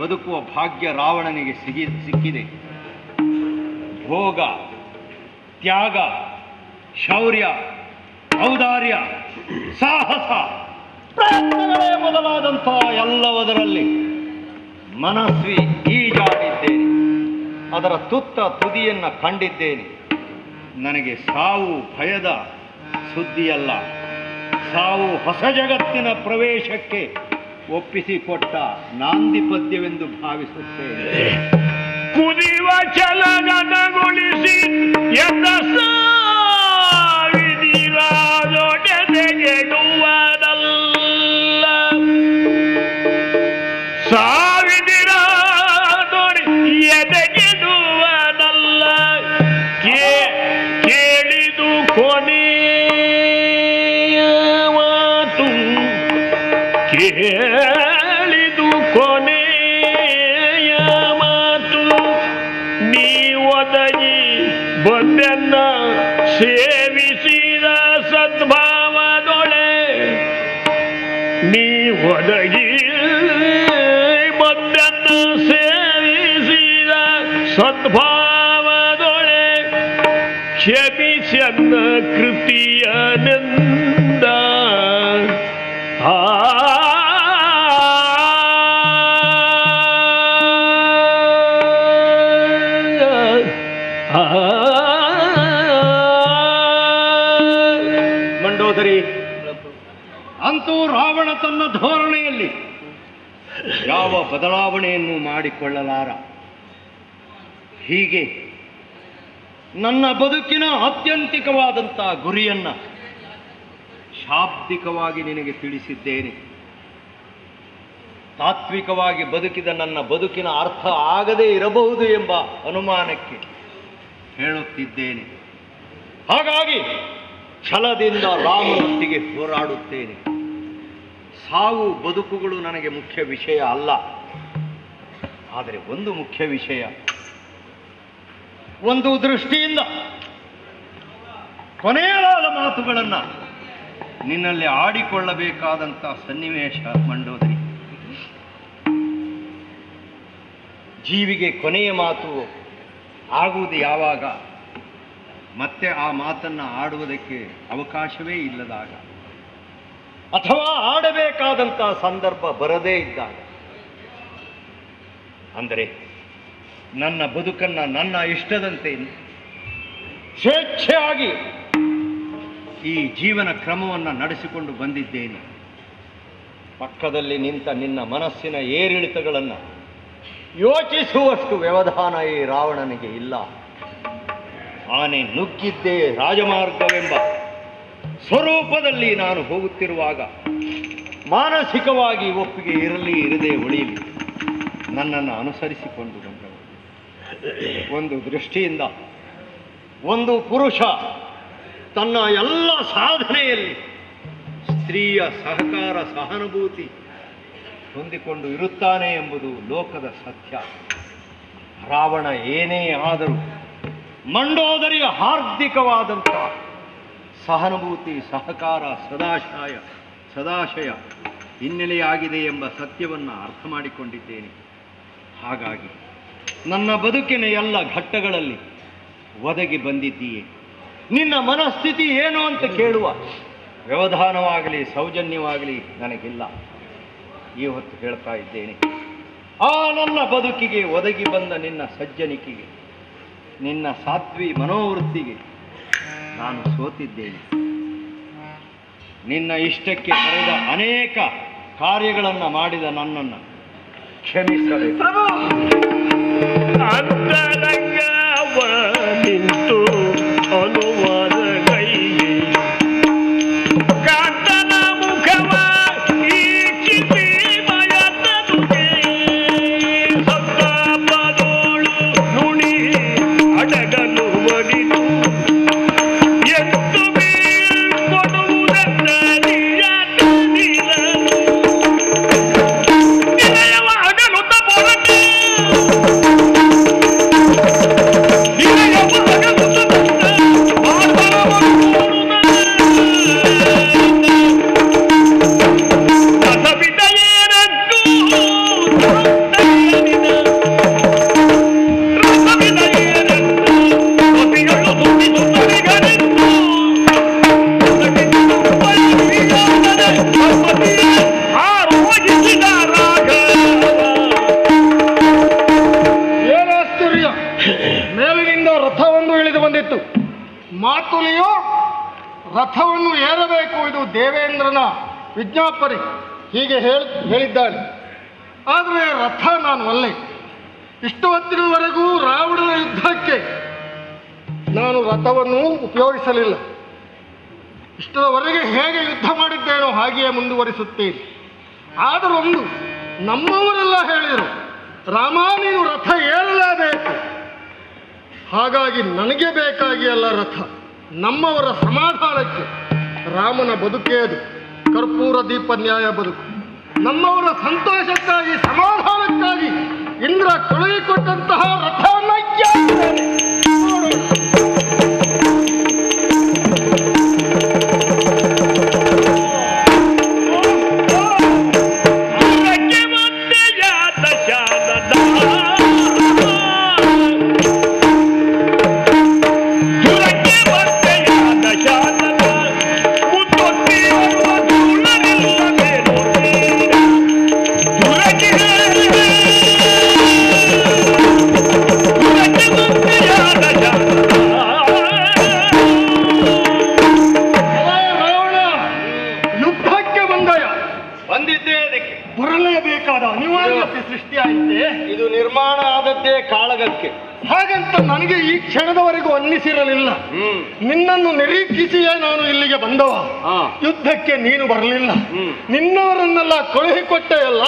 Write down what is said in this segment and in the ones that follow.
ಬದುಕುವ ಭಾಗ್ಯ ರಾವಣನಿಗೆ ಸಿಕ್ಕಿದೆ. ಭೋಗ, ತ್ಯಾಗ, ಶೌರ್ಯ, ಔದಾರ್ಯ, ಸಾಹಸ, ಪ್ರಯತ್ನಗಳೇ ಮೊದಲಾದಂಥ ಎಲ್ಲವದರಲ್ಲಿ ಮನಸ್ವಿ ಈಜಾಡಿದ್ದೇನೆ. ಅದರ ತುತ್ತ ತುದಿಯನ್ನು ಕಂಡಿದ್ದೇನೆ. ನನಗೆ ಸಾವು ಭಯದ ಸುದ್ದಿಯಲ್ಲ, ಸಾವು ಹೊಸ ಜಗತ್ತಿನ ಪ್ರವೇಶಕ್ಕೆ ಒಪ್ಪಿಸಿಕೊಟ್ಟ ನಾಂದಿ ಪದ್ಯವೆಂದು ಭಾವಿಸುತ್ತೇನೆ. ಕುದಿವ ಚಲನಗೊಳಿಸಿ ಎದ್ದ ಸಾವಿದಿರಾದೊಡೆದೆಗೆಡುವುದಲ್ಲ, ಸಾವಿದಿರಾದೊಡೆ ಎದೆಗೆಡುವುದಲ್ಲ. ಕೇಳಿದು ಕೊನೆಯ ಮಾತು, ಕೇಳಿದು ಕೊನೆಯ ಮಾತು, ನೀ ಒದಗಿ ಬಂದೆನ್ನ ಸೇವಿಸಿದ ಸದ್ಭಾವದೊಳೆ, ನೀ ಒದಗಿ ಬಂದೆನ್ನ ಸೇವಿಸಿದ ಸದ್ಭಾವದೊಳೆ, ಕ್ಷಮಿಸನ್ನ ಕೃತಿಯನೆಂದ. ಮಂಡೋದರಿ, ಅಂತೂ ರಾವಣ ತನ್ನ ಧೋರಣೆಯಲ್ಲಿ ಯಾವ ಬದಲಾವಣೆಯನ್ನು ಮಾಡಿಕೊಳ್ಳಲಾರ. ಹೀಗೆ ನನ್ನ ಬದುಕಿನ ಆತ್ಯಂತಿಕವಾದಂಥ ಗುರಿಯನ್ನು ಶಾಬ್ದಿಕವಾಗಿ ನಿನಗೆ ತಿಳಿಸಿದ್ದೇನೆ. ತಾತ್ವಿಕವಾಗಿ ಬದುಕಿದ ನನ್ನ ಬದುಕಿನ ಅರ್ಥ ಆಗದೇ ಇರಬಹುದು ಎಂಬ ಅನುಮಾನಕ್ಕೆ ಹೇಳುತ್ತಿದ್ದೇನೆ. ಹಾಗಾಗಿ ಛಲದಿಂದ ರಾಮನೊಟ್ಟಿಗೆ ಹೋರಾಡುತ್ತೇನೆ. ಸಾವು ಬದುಕುಗಳು ನನಗೆ ಮುಖ್ಯ ವಿಷಯ ಅಲ್ಲ. ಆದರೆ ಒಂದು ಮುಖ್ಯ ವಿಷಯ, ಒಂದು ದೃಷ್ಟಿಯಿಂದ ಕೊನೆಯದಾದ ಮಾತುಗಳನ್ನು ನಿನ್ನಲ್ಲಿ ಆಡಿಕೊಳ್ಳಬೇಕಾದಂಥ ಸನ್ನಿವೇಶ ಮಂಡೋದರಿ. ಜೀವಿಗೆ ಕೊನೆಯ ಮಾತು ಆಗುವುದು ಯಾವಾಗ? ಮತ್ತೆ ಆ ಮಾತನ್ನು ಆಡುವುದಕ್ಕೆ ಅವಕಾಶವೇ ಇಲ್ಲದಾಗ, ಅಥವಾ ಆಡಬೇಕಾದಂಥ ಸಂದರ್ಭ ಬರದೇ ಇದ್ದಾಗ. ಅಂದರೆ ನನ್ನ ಬದುಕನ್ನು ನನ್ನ ಇಷ್ಟದಂತೆ ಸ್ವೇಚ್ಛೆಯಾಗಿ ಈ ಜೀವನ ಕ್ರಮವನ್ನು ನಡೆಸಿಕೊಂಡು ಬಂದಿದ್ದೇನೆ. ಪಕ್ಕದಲ್ಲಿ ನಿಂತ ನಿನ್ನ ಮನಸ್ಸಿನ ಏರಿಳಿತಗಳನ್ನು ಯೋಚಿಸುವಷ್ಟು ವ್ಯವಧಾನ ಈ ರಾವಣನಿಗೆ ಇಲ್ಲ. ಆನೆ ನುಗ್ಗಿದ್ದೇ ರಾಜಮಾರ್ಗವೆಂಬ ಸ್ವರೂಪದಲ್ಲಿ ನಾನು ಹೋಗುತ್ತಿರುವಾಗ ಮಾನಸಿಕವಾಗಿ ಒಪ್ಪಿಗೆ ಇರಲಿ ಇರದೆ ಉಳಿಯಲಿ ನನ್ನನ್ನು ಅನುಸರಿಸಿಕೊಂಡು ಬಂದವರು. ಒಂದು ದೃಷ್ಟಿಯಿಂದ ಒಂದು ಪುರುಷ ತನ್ನ ಎಲ್ಲ ಸಾಧನೆಯಲ್ಲಿ ಸ್ತ್ರೀಯ ಸಹಕಾರ ಸಹಾನುಭೂತಿ ಹೊಂದಿಕೊಂಡು ಇರುತ್ತಾನೆ ಎಂಬುದು ಲೋಕದ ಸತ್ಯ. ರಾವಣ ಏನೇ ಆದರೂ ಮಂಡೋದರಿಯ ಹಾರ್ದಿಕವಾದಂಥ ಸಹಾನುಭೂತಿ, ಸಹಕಾರ, ಸದಾಶಯ ಹಿನ್ನೆಲೆಯಾಗಿದೆ ಎಂಬ ಸತ್ಯವನ್ನು ಅರ್ಥ ಮಾಡಿಕೊಂಡಿದ್ದೇನೆ. ಹಾಗಾಗಿ ನನ್ನ ಬದುಕಿನ ಎಲ್ಲ ಘಟ್ಟಗಳಲ್ಲಿ ಒದಗಿ ಬಂದಿದ್ದೀಯೆ. ನಿನ್ನ ಮನಸ್ಥಿತಿ ಏನು ಅಂತ ಕೇಳುವ ವ್ಯವಧಾನವಾಗಲಿ ಸೌಜನ್ಯವಾಗಲಿ ನನಗಿಲ್ಲ. ಈ ಹೊತ್ತು ಹೇಳ್ತಾ ಇದ್ದೇನೆ, ಆ ನನ್ನ ಬದುಕಿಗೆ ಒದಗಿ ಬಂದ ನಿನ್ನ ಸಜ್ಜನಿಕೆಗೆ, ನಿನ್ನ ಸಾತ್ವಿ ಮನೋವೃತ್ತಿಗೆ ನಾನು ಸೋತಿದ್ದೇನೆ. ನಿನ್ನ ಇಷ್ಟಕ್ಕೆ ಕರೆದ ಅನೇಕ ಕಾರ್ಯಗಳನ್ನು ಮಾಡಿದ ನನ್ನನ್ನು ಕ್ಷಮಿಸಬೇಕು. ನಿಂತು ಅನುವಾದ ಕೈಗೆ ಕಾಂತನ ಮುಖವ ಈಕ್ಷಿಸಿ ಮಯತದುಗೆ ಸತ್ತ ಪದೋಳು ನುಡಿ ಅಡಗಲು ಒಡಿದು ಎತ್ತು ಕೊಡುವುದನ್ನು ಮಾತುಲಿಯು ರಥವನ್ನು ಏರಬೇಕು, ಇದು ದೇವೇಂದ್ರನ ವಿಜ್ಞಾಪನೆ, ಹೀಗೆ ಹೇಳಿದ್ದಾನೆ. ಆದರೆ ರಥ ನಾನು ಒಲ್ಲೆ. ಇಷ್ಟು ಹೊತ್ತಿನವರೆಗೂ ರಾವಣನ ಯುದ್ಧಕ್ಕೆ ನಾನು ರಥವನ್ನು ಉಪಯೋಗಿಸಲಿಲ್ಲ. ಇಷ್ಟರವರೆಗೆ ಹೇಗೆ ಯುದ್ಧ ಮಾಡಿದ್ದೇನೋ ಹಾಗೆಯೇ ಮುಂದುವರಿಸುತ್ತೇನೆ. ಆದರೊಂದು ನಮ್ಮವರೆಲ್ಲ ಹೇಳಿದರು, ರಾಮ ನೀನು ರಥ ಏರಲೇಬೇಕು. ಹಾಗಾಗಿ ನನಗೆ ಬೇಕಾಗಿ ಅಲ್ಲ ರಥ, ನಮ್ಮವರ ಸಮಾಧಾನಕ್ಕೆ. ರಾಮನ ಬದುಕೇ ಅದು, ಕರ್ಪೂರ ದೀಪ ನ್ಯಾಯ ಬದುಕು. ನಮ್ಮವರ ಸಂತೋಷಕ್ಕಾಗಿ, ಸಮಾಧಾನಕ್ಕಾಗಿ ಇಂದ್ರ ಕಳುಹಿಕೊಟ್ಟಂತಹ ರಥವನ್ನು ಇದು ನಿರ್ಮಾಣ ಆದದ್ದೇ ಕಾಳಗಕ್ಕೆ. ಹಾಗಂತ ನನಗೆ ಈ ಕ್ಷಣದವರೆಗೂ ಅನ್ನಿಸಿರಲಿಲ್ಲ. ನಿನ್ನನ್ನು ನಿರೀಕ್ಷಿಸಿಯೇ ನಾನು ಇಲ್ಲಿಗೆ ಬಂದವ. ಯುದ್ಧಕ್ಕೆ ನೀನು ಬರಲಿಲ್ಲ, ನಿನ್ನವರನ್ನೆಲ್ಲ ಕಳುಹಿಕೊಟ್ಟೆಯಲ್ಲ.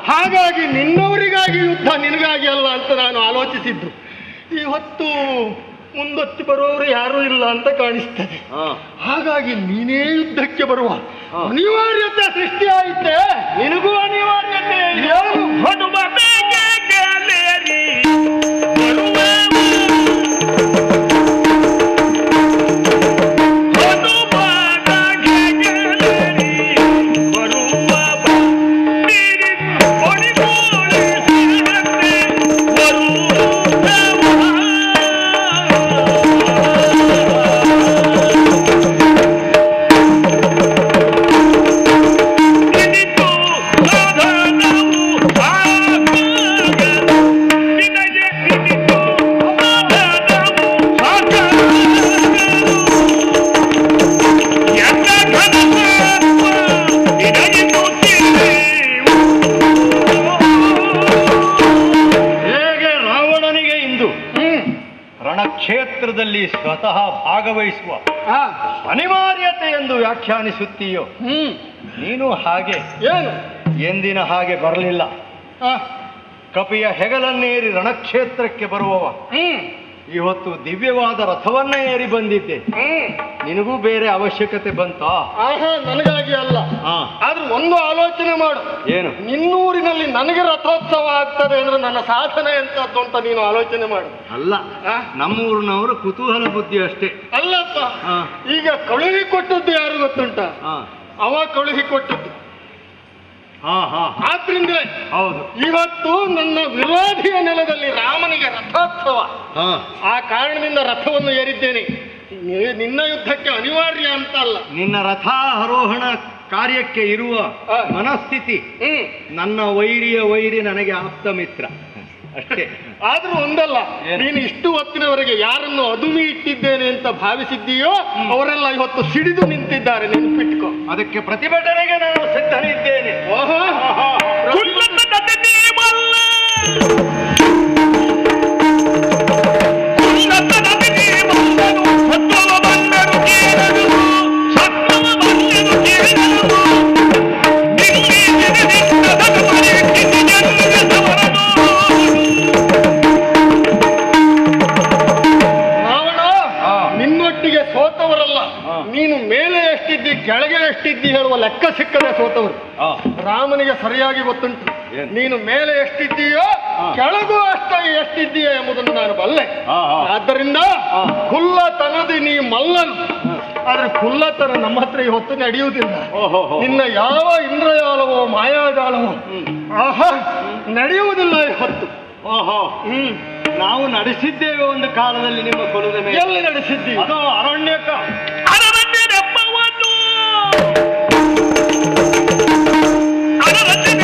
ಹಾಗಾಗಿ ನಿನ್ನವರಿಗಾಗಿ ಯುದ್ಧ, ನಿನಗಾಗಿ ಅಲ್ಲ ಅಂತ ನಾನು ಆಲೋಚಿಸಿದ್ದು. ಈ ಹೊತ್ತು ಮುಂದೊತ್ತಿ ಬರುವವರು ಯಾರೂ ಇಲ್ಲ ಅಂತ ಕಾಣಿಸ್ತದೆ. ಹಾಗಾಗಿ ನೀನೇ ಯುದ್ಧಕ್ಕೆ ಬರುವ ಅನಿವಾರ್ಯತೆ ಸೃಷ್ಟಿಯಾಯಿತೆ. ನಿನಗೂ ಅನಿವಾರ್ಯತೆ ಏನು? ಕ್ಷೇತ್ರದಲ್ಲಿ ಸ್ವತಃ ಭಾಗವಹಿಸುವ ಅನಿವಾರ್ಯತೆ ಎಂದು ವ್ಯಾಖ್ಯಾನಿಸುತ್ತೀಯೋ? ನೀನು ಹಾಗೆ ಏನು ಎಂದಿನ ಹಾಗೆ ಬರಲಿಲ್ಲ. ಕಪಿಯ ಹೆಗಲನ್ನೇರಿ ರಣಕ್ಷೇತ್ರಕ್ಕೆ ಬರುವವ ಇವತ್ತು ದಿವ್ಯವಾದ ರಥವನ್ನ ಏರಿ ಬಂದಿದ್ದೆ. ನಿನಗೂ ಬೇರೆ ಅವಶ್ಯಕತೆ ಬಂತಾ? ನನಗಾಗಿ ಅಲ್ಲ. ಆದ್ರೂ ಒಂದು ಆಲೋಚನೆ ಮಾಡು. ಏನು? ನಿನ್ನೂರಿನಲ್ಲಿ ನನಗೆ ರಥೋತ್ಸವ ಆಗ್ತದೆ ಅಂದ್ರೆ ನನ್ನ ಸಾಧನೆ ಎಂತದ್ದು ಅಂತ ನೀನು ಆಲೋಚನೆ ಮಾಡು. ಅಲ್ಲ, ನಮ್ಮೂರಿನವರು ಕುತೂಹಲ ಬುದ್ಧಿ ಅಷ್ಟೇ. ಅಲ್ಲಪ್ಪ, ಈಗ ಕಳುಹಿ ಕೊಟ್ಟದ್ದು ಯಾರು ಗೊತ್ತುಂಟ? ಅವ ಕಳುಹಿ ಕೊಟ್ಟದ್ದು. ಆದ್ರಿಂದ ಹೌದು, ಇವತ್ತು ನನ್ನ ವಿರೋಧಿಯ ನೆಲದಲ್ಲಿ ರಾಮನಿಗೆ ರಥೋತ್ಸವ. ಆ ಕಾರಣದಿಂದ ರಥವನ್ನು ಏರಿದ್ದೇನೆ. ನಿನ್ನ ಯುದ್ಧಕ್ಕೆ ಅನಿವಾರ್ಯ ಅಂತ ಅಲ್ಲ. ನಿನ್ನ ರಥಾರೋಹಣ ಕಾರ್ಯಕ್ಕೆ ಇರುವ ಮನಸ್ಥಿತಿ ನನ್ನ ವೈರಿಯ ವೈರಿ ನನಗೆ ಆಪ್ತ ಮಿತ್ರ ಅಷ್ಟೇ. ಆದ್ರೂ ಒಂದಲ್ಲ, ನೀನು ಇಷ್ಟು ಹೊತ್ತಿನವರೆಗೆ ಯಾರನ್ನು ಅದುಮಿ ಇಟ್ಟಿದ್ದೇನೆ ಅಂತ ಭಾವಿಸಿದ್ದೀಯೋ ಅವರೆಲ್ಲ ಇವತ್ತು ಸಿಡಿದು ನಿಂತಿದ್ದಾರೆ, ನೆನಪಿಟ್ಕೋ. ಅದಕ್ಕೆ ಪ್ರತಿಭಟನೆಗೆ ನಾನು ಸಿದ್ಧನಿದ್ದೇನೆ. ನೀನು ಮೇಲೆ ಎಷ್ಟಿದ್ದಿ ಕೆಳಗೆ ಎಷ್ಟಿದ್ದಿ ಹೇಳುವ ಲೆಕ್ಕ ಸಿಕ್ಕದೆ ಸೋತವರು. ರಾಮನಿಗೆ ಸರಿಯಾಗಿ ಗೊತ್ತುಂಟು ನೀನು ಮೇಲೆ ಎಷ್ಟಿದ್ದೀಯೋ ಕೆಳಗೂ ಎಷ್ಟಿದ್ದೀಯೋ ಎಂಬುದನ್ನು ನಾನು ಬಲ್ಲೆ. ಆದ್ದರಿಂದ ಖುಲ್ಲತನದಿ ನೀ ಮಲ್ಲನು, ಆದ್ರೆ ಖುಲ್ಲತನ ನಮ್ಮ ಹತ್ರ ಈ ಹೊತ್ತು ನಡೆಯುವುದಿಲ್ಲ. ನಿನ್ನ ಯಾವ ಇಂದ್ರಜಾಲವೋ ಮಾಯಾಜಾಲವೋ ನಡೆಯುವುದಿಲ್ಲ ಈ ಹೊತ್ತು. ನಾವು ನಡೆಸಿದ್ದೇವೆ ಒಂದು ಕಾಲದಲ್ಲಿ ನಿಮ್ಮ ಕೊಲದ ಮೇಲೆ. ಎಲ್ಲಿ ನಡೆಸಿದ್ದೀವಿ? ಅದು ಅರಣ್ಯಕ ಕೆಲಸ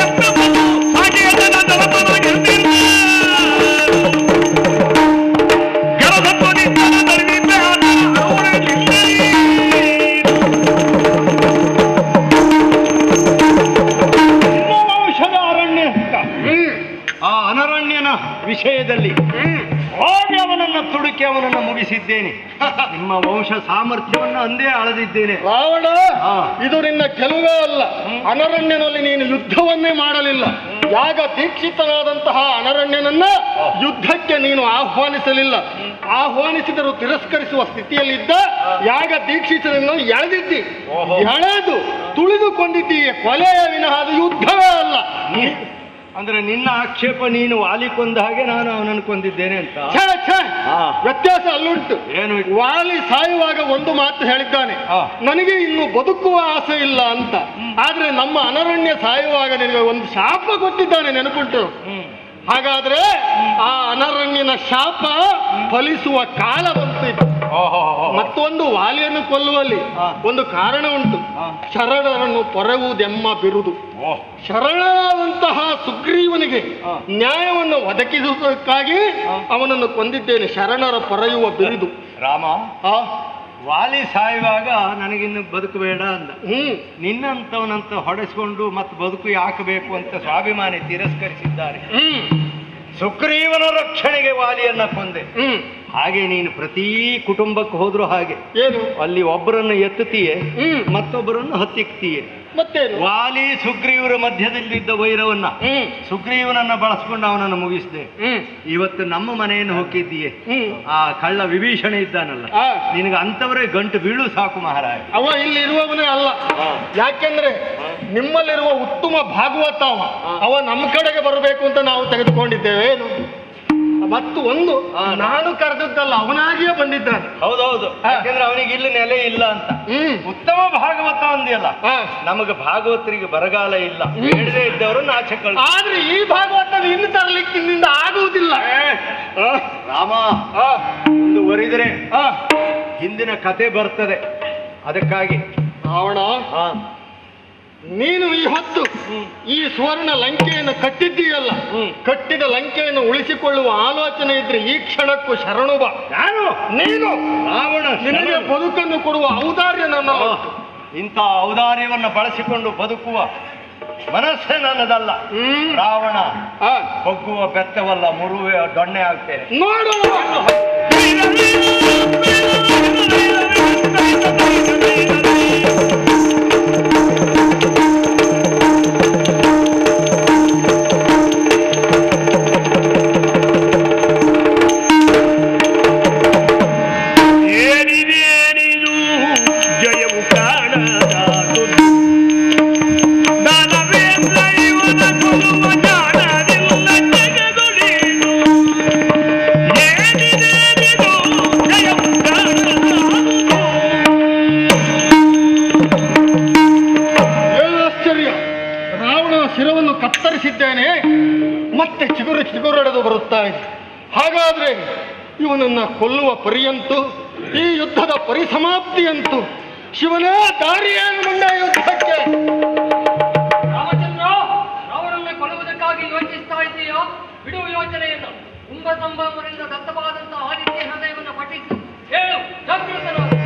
ಆ ಅನರಣ್ಯನ ವಿಷಯದಲ್ಲಿ ಹೋಗಿ ಅವನನ್ನು ತುಡುಕಿ ಅವನನ್ನು ಮುಗಿಸಿದ್ದೇನೆ. ನಿಮ್ಮ ವಂಶ ಸಾಮರ್ಥ್ಯವನ್ನು ಅಂದೇ ಅಳೆದಿದ್ದೇನೆ. ರಾವಣ, ಇದು ನಿನ್ನ ಗೆಲುವೇ ಅಲ್ಲ. ಅನರಣ್ಯನಲ್ಲಿ ನೀನು ಯುದ್ಧವನ್ನೇ ಮಾಡಲಿಲ್ಲ. ಯಾಗ ದೀಕ್ಷಿತನಾದಂತಹ ಅನರಣ್ಯನನ್ನ ಯುದ್ಧಕ್ಕೆ ನೀನು ಆಹ್ವಾನಿಸಲಿಲ್ಲ. ಆಹ್ವಾನಿಸಿದರೂ ತಿರಸ್ಕರಿಸುವ ಸ್ಥಿತಿಯಲ್ಲಿದ್ದ ಯಾಗ ದೀಕ್ಷಿತನನ್ನು ಎಳೆದಿದ್ದಿ. ಎಳೆದು ತುಳಿದುಕೊಂಡಿದ್ದೀಯ. ಕೊಲೆಯ ವಿನಃ ಅದು ಯುದ್ಧವೇ ಅಲ್ಲ. ಅಂದ್ರೆ ನಿನ್ನ ಆಕ್ಷೇಪ ನೀನು ವಾಲಿ ಕೊಂದ ಹಾಗೆ ನಾನು ಅವನನ್ನು ಕೊಂದಿದ್ದೇನೆ ಅಂತ. ವ್ಯತ್ಯಾಸ ಅಲ್ಲುಂಟು. ಏನು? ವಾಲಿ ಸಾಯುವಾಗ ಒಂದು ಮಾತು ಹೇಳಿದ್ದಾನೆ, ನನಗೆ ಇನ್ನು ಬದುಕುವ ಆಸೆ ಇಲ್ಲ ಅಂತ. ಆದ್ರೆ ನಮ್ಮ ಅನರಣ್ಯ ಸಾಯುವಾಗ ನಿನಗೆ ಒಂದು ಶಾಪ ಕೊಟ್ಟಿದ್ದಾನೆ, ನೆನಪುಂಟು? ಹಾಗಾದ್ರೆ ಆ ಅನರಣ್ಯನ ಶಾಪ ಫಲಿಸುವ ಕಾಲ ಬಂತು. ಮತ್ತೊಂದು ವಾಲಿಯನ್ನು ಕೊಲ್ಲುವಲ್ಲಿ ಒಂದು ಕಾರಣ ಉಂಟು. ಶರಣರನ್ನು ಪೊರೆಯುವುದೆಮ್ಮ ಬಿರುದು. ಶರಣರಾದಂತಹ ಸುಗ್ರೀವನಿಗೆ ನ್ಯಾಯವನ್ನು ಒದಗಿಸುವುದಕ್ಕಾಗಿ ಅವನನ್ನು ಕೊಂದಿದ್ದೇನೆ. ಶರಣರ ಪೊರೆಯುವ ಬಿರುದು. ರಾಮ, ವಾಲಿ ಸಾಯುವಾಗ ನನಗಿನ್ನು ಬದುಕು ಬೇಡ ಅಂದ. ನಿನ್ನಂತವನಂತ ಹೊಡೆಸಿಕೊಂಡು ಮತ್ತೆ ಬದುಕು ಯಾಕಬೇಕು ಅಂತ ಸ್ವಾಭಿಮಾನಿ ತಿರಸ್ಕರಿಸಿದ್ದಾರೆ. ಸುಗ್ರೀವನ ರಕ್ಷಣೆಗೆ ವಾಲಿಯನ್ನ ಕೊಂದೆ. ಹಾಗೆ ನೀನು ಪ್ರತಿ ಕುಟುಂಬಕ್ಕೆ ಹೋದ್ರು ಹಾಗೆ ಏನು, ಅಲ್ಲಿ ಒಬ್ಬರನ್ನು ಎತ್ತುತ್ತೀಯೇ, ಮತ್ತೊಬ್ಬರನ್ನು ಹತ್ತಿಕ್ತೀಯೇ. ಮತ್ತೇನು? ವಾಲಿ ಸುಗ್ರೀವರ ಮಧ್ಯದಲ್ಲಿದ್ದ ವೈರವನ್ನ ಸುಗ್ರೀವನನ್ನ ಬಳಸ್ಕೊಂಡು ಅವನನ್ನು ಮುಗಿಸಿದೆ. ಇವತ್ತು ನಮ್ಮ ಮನೆಯನ್ನು ಹೋಗಿದ್ದೀಯೇ, ಆ ಕಳ್ಳ ವಿಭೀಷಣ ಇದ್ದಾನಲ್ಲ, ನಿನಗೆ ಅಂತವರೇ ಗಂಟು ಬೀಳು ಸಾಕು ಮಹಾರಾಜ. ಅವ ಇಲ್ಲಿ ಇರುವವನೇ ಅಲ್ಲ. ಯಾಕೆಂದ್ರೆ ನಿಮ್ಮಲ್ಲಿರುವ ಉತ್ತಮ ಭಾಗವತ ಅವ ನಮ್ಮ ಕಡೆಗೆ ಬರಬೇಕು ಅಂತ ನಾವು ತೆಗೆದುಕೊಂಡಿದ್ದೇವೆ. ಏನು ಮತ್ತು ಒಂದು ನಾನು ಕರೆದದ್ದಲ್ಲ, ಅವನಾಗಿಯೇ ಬಂದಿದ್ದಾನೆ. ಹೌದೌದು, ಯಾಕೆಂದ್ರೆ ಅವನಿಗೆ ಇಲ್ಲಿ ನೆಲೆ ಇಲ್ಲ ಅಂತ. ಉತ್ತಮ ಭಾಗವತ ಅಂದಿಯಲ್ಲ, ನಮಗೆ ಭಾಗವತರಿಗೆ ಬರಗಾಲ ಇಲ್ಲ, ಬೇಡದೇ ಇದ್ದವರು ನಾಚಕಗಳು. ಆದ್ರೆ ಈ ಭಾಗವತ ಇನ್ನು ತರಲಿಕ್ಕೆ ನಿನ್ನಿಂದ ಆಗುವುದಿಲ್ಲ. ರಾಮ, ಮುಂದುವರಿದರೆ ಹಿಂದಿನ ಕತೆ ಬರ್ತದೆ. ಅದಕ್ಕಾಗಿ ರಾವಣ, ನೀನು ಈ ಹೊತ್ತು ಈ ಸುವರ್ಣ ಲಂಕೆಯನ್ನು ಕಟ್ಟಿದ್ದೀಯಲ್ಲ, ಕಟ್ಟಿದ ಲಂಕೆಯನ್ನು ಉಳಿಸಿಕೊಳ್ಳುವ ಆಲೋಚನೆ ಇದ್ರೆ ಈ ಕ್ಷಣಕ್ಕೂ ಶರಣು ಬಾ. ನಾನು ನೀನು ರಾವಣ, ನಿನಗೆ ಬದುಕನ್ನು ಕೊಡುವ ಔದಾರ್ಯ ನನ್ನ. ಇಂಥ ಔದಾರ್ಯವನ್ನು ಬಳಸಿಕೊಂಡು ಬದುಕುವ ಮನಸ್ಸೇ ನನ್ನದಲ್ಲ. ರಾವಣ ಬಗ್ಗುವ ಬೆತ್ತವಲ್ಲ, ಮುರುವೆ ದೊಣ್ಣೆ ಆಗ್ತೇನೆ ನೋಡು. ಕತ್ತರಿಸಿದ್ದೇನೆ, ಮತ್ತೆ ಚಿಗುರೊಡೆದು ಬರುತ್ತಾ ಇದೆ. ಹಾಗಾದ್ರೆ ಇವನನ್ನ ಕೊಲ್ಲುವ ಪರ್ಯಂತು, ಈ ಯುದ್ಧದ ಪರಿಸಮಾಪ್ತಿಯಂತೂ ಶಿವನೇ ದಾರಿಯನ್ನು ಮುಂದೆ ಯುದ್ಧಕ್ಕೆ. ರಾಮಚಂದ್ರ, ರಾವಣನ್ನ ಕೊಲ್ಲುವುದಕ್ಕಾಗಿ ಯೋಚಿಸ್ತಾ ಇದೆಯಾ? ಬಿಡುವ ಯೋಚನೆಯನ್ನು. ಕುಂಭಸಂಭವರಿಂದ ದತ್ತವಾದಂತಹ ಆದಿತ್ಯ ಹೃದಯವನ್ನು ಪಠಿಸು. ಹೇಳು, ಜಾಗೃತನಾಗು.